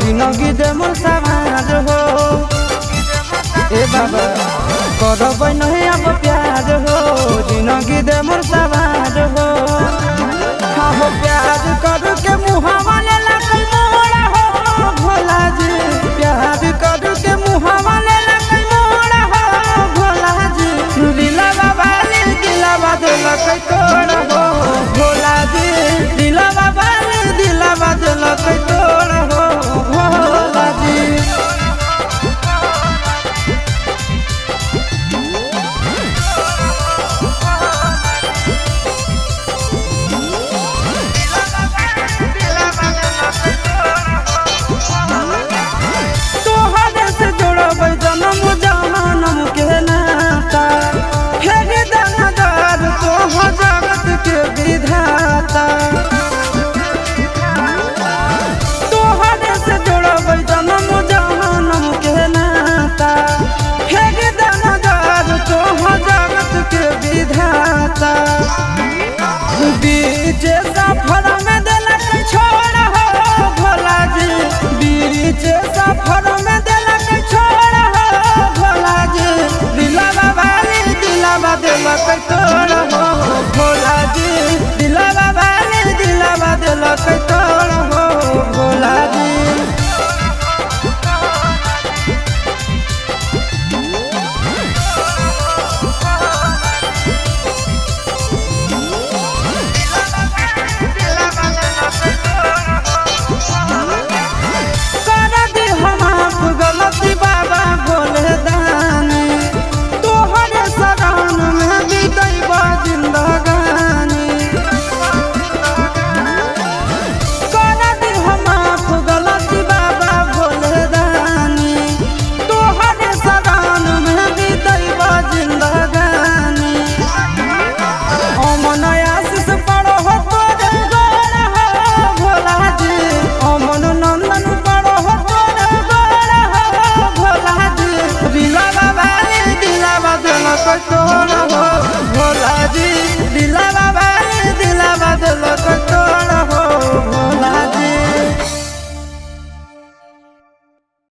जिनगी दे मोर समाज हो ए बाबा करबै नहीं अब प्यार हो जिनगी दे मोर समाज हो हाँ हो प्यार कर के मुहावा ले लगल मोरा हो भोला जी प्यार कर के मुहावा ले लगल मोरा हो भोला जी दिला बाबा ले दिला बदल के तोड़ हो भोला जी दिला बाबा ले दिला बदल के तोड़ हो भोला जी विधाता तोहरे से जोड़बै जन्म जन्म के नाता फेर दानदार तोहर जगत के विधाता बीच सफर में देलक छोड़ हो भोला जी बीच सफर में देलक छोड़ हो भोला जी दिला बाबा दिला देलक तोड़ हो भोला जी दिला बाबा दिला देलक तोड़ हो भोला जी तो